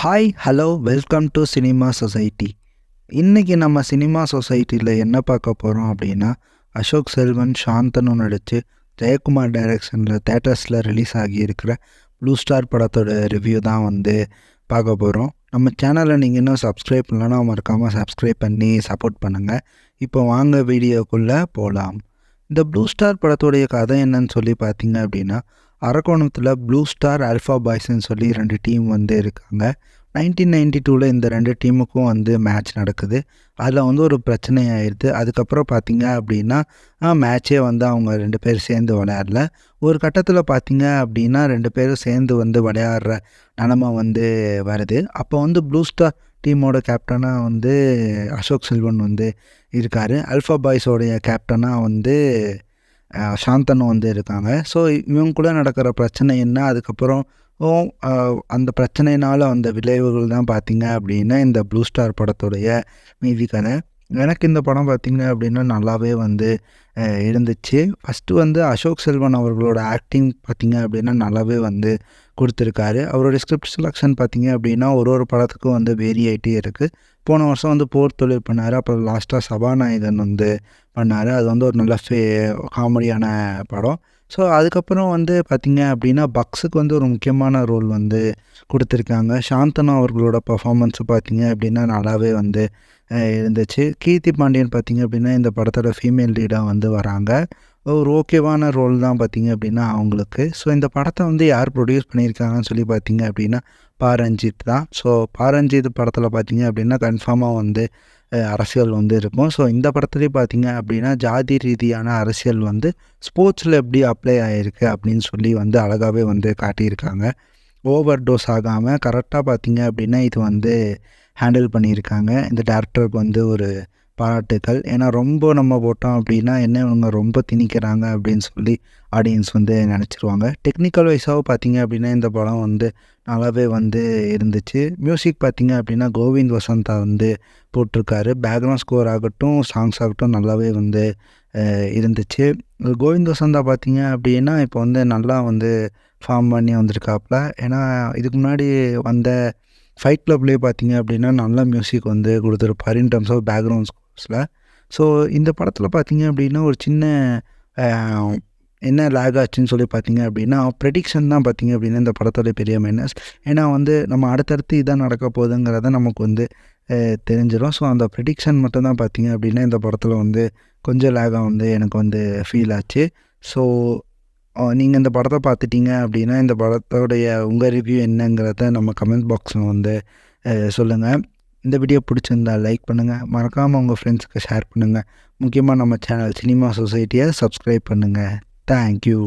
Hi hello welcome to cinema society. இன்றைக்கி நம்ம cinema சொசைட்டியில் என்ன பார்க்க போகிறோம் அப்படின்னா, அசோக் செல்வன் சாந்தனு நடித்து ஜெயக்குமார் டைரக்ஷனில் தேட்டர்ஸில் ரிலீஸ் ஆகியிருக்கிற ப்ளூ ஸ்டார் படத்தோட ரிவ்யூ தான் பார்க்க போகிறோம். நம்ம சேனலை நீங்கள் இன்னும் சப்ஸ்கிரைப் பண்ணலன்னா மறக்காமல் சப்ஸ்கிரைப் பண்ணி சப்போர்ட் பண்ணுங்கள். இப்போ வாங்க வீடியோக்குள்ளே போகலாம். இந்த ப்ளூ ஸ்டார் படத்துடைய கதை என்னன்னு சொல்லி பார்த்தீங்க அப்படின்னா, அரக்கோணத்தில் ப்ளூ ஸ்டார் ஆல்ஃபா பாய்ஸ்ன்னு சொல்லி 2 டீம் இருக்காங்க. 1992 இந்த 2 டீமுக்கும் மேட்ச் நடக்குது. அதில் ஒரு பிரச்சனை ஆயிடுது. அதுக்கப்புறம் பார்த்தீங்க அப்படின்னா மேட்சே அவங்க 2 பேர் சேர்ந்து விளையாடல. ஒரு கட்டத்தில் பார்த்தீங்க அப்படின்னா 2 பேரும் சேர்ந்து விளையாடுற நிலமை வருது. அப்போ ப்ளூ ஸ்டார் டீமோட கேப்டனாக அசோக் செல்வன் இருக்கார். ஆல்ஃபா பாய்ஸோடைய கேப்டனாக சாந்தனு இருக்காங்க. ஸோ இவங்க கூட நடக்கிற பிரச்சனை என்ன, அதுக்கப்புறம் அந்த பிரச்சனையினால் வந்த விளைவுகள் தான் பார்த்தீங்க அப்படின்னா இந்த ப்ளூ ஸ்டார் படத்துடைய மீதி கதை. எனக்கு இந்த படம் பார்த்தீங்க அப்படின்னா நல்லாவே இருந்துச்சு. ஃபஸ்ட்டு அசோக் செல்வன் அவர்களோட ஆக்டிங் பார்த்தீங்க அப்படின்னா நல்லாவே கொடுத்துருக்காரு. அவருடைய ஸ்கிரிப்ட் செலெக்ஷன் பார்த்தீங்க அப்படின்னா ஒரு படத்துக்கும் வேரி ஆகிட்டே இருக்குது. போன வருஷம் போர் தொழில் பண்ணார். அப்புறம் லாஸ்ட்டாக சபாநாயகன் பண்ணார். அது ஒரு நல்ல காமெடியான படம். ஸோ அதுக்கப்புறம் பார்த்திங்க அப்படின்னா பக்ஸுக்கு ஒரு முக்கியமான ரோல் கொடுத்துருக்காங்க. சாந்தனு அவர்களோட பர்ஃபார்மன்ஸு பார்த்திங்க அப்படின்னா நல்லாவே இருந்துச்சு. கீர்த்தி பாண்டியன் பார்த்திங்க அப்படின்னா இந்த படத்தோட ஃபீமேல் லீடாக வராங்க. ஒரு ஓகேவான ரோல் தான் பார்த்திங்க அப்படின்னா அவங்களுக்கு. ஸோ இந்த படத்தை யார் ப்ரொடியூஸ் பண்ணியிருக்காங்கன்னு சொல்லி பார்த்திங்க அப்படின்னா ரஞ்சித் தான். ஸோ ரஞ்சித் படத்தில் பார்த்திங்க அப்படின்னா கன்ஃபார்மாக அரசியல் இருக்கும். ஸோ இந்த படத்துலேயே பார்த்திங்க அப்படின்னா ஜாதி ரீதியான அரசியல் ஸ்போர்ட்ஸில் எப்படி அப்ளை ஆகிருக்கு அப்படின்னு சொல்லி அழகாகவே காட்டியிருக்காங்க. ஓவர் டோஸ் ஆகாமல் கரெக்டாக பார்த்திங்க அப்படின்னா இது ஹேண்டில் பண்ணியிருக்காங்க. இந்த டேரக்டருக்கு ஒரு பாராட்டுக்கள். ஏன்னா ரொம்ப நம்ம போட்டோம் அப்படின்னா என்ன இவங்க ரொம்ப திணிக்கிறாங்க அப்படின்னு சொல்லி ஆடியன்ஸ் நினச்சிருவாங்க. டெக்னிக்கல் வைஸாகவும் பார்த்திங்க அப்படின்னா இந்த படம் நல்லாவே இருந்துச்சு. மியூசிக் பார்த்திங்க அப்படின்னா கோவிந்த் வசந்தா போட்டிருக்காரு. பேக்ரவுண்ட் ஸ்கோர் ஆகட்டும், சாங்ஸ் ஆகட்டும் நல்லாவே இருந்துச்சு. கோவிந்த் வசந்தா பார்த்திங்க அப்படின்னா இப்போ நல்லா ஃபார்ம் பண்ணி வந்திருக்காப்புல. ஏன்னா இதுக்கு முன்னாடி ஃபைட் கிளப்லேயே பார்த்திங்க அப்படின்னா நல்ல மியூசிக் கொடுத்துருப்பார் இன் டர்ம்ஸ் ஆஃப் பேக்ரவுண்ட் ஸ்கோர்ஸில். ஸோ இந்த படத்தில் பார்த்திங்க அப்படின்னா ஒரு சின்ன என்ன லேக் ஆச்சுன்னு சொல்லி பார்த்திங்க அப்படின்னா ப்ரெடிக்ஷன் தான் பார்த்திங்க அப்படின்னா இந்த படத்தோட பெரிய மைனஸ். ஏன்னா நம்ம அடுத்தடுத்து இதான் நடக்க போகுதுங்கிறத நமக்கு தெரிஞ்சிடும். ஸோ அந்த ப்ரெடிக்ஷன் மட்டும்தான் பார்த்திங்க அப்படின்னா இந்த படத்தில் கொஞ்சம் லேகாக எனக்கு ஃபீல் ஆச்சு. ஸோ நீங்கள் இந்த படத்தை பார்த்துட்டீங்க அப்படின்னா இந்த படத்தோடைய உங்கள் ரிவ்யூ என்னங்கிறத நம்ம கமெண்ட் பாக்ஸில் சொல்லுங்கள். இந்த வீடியோ பிடிச்சிருந்தா லைக் பண்ணுங்கள், மறக்காமல் உங்கள் ஃப்ரெண்ட்ஸுக்கு ஷேர் பண்ணுங்கள். முக்கியமாக நம்ம சேனல் சினிமா சொசைட்டியை சப்ஸ்கிரைப் பண்ணுங்கள். தேங்க்யூ.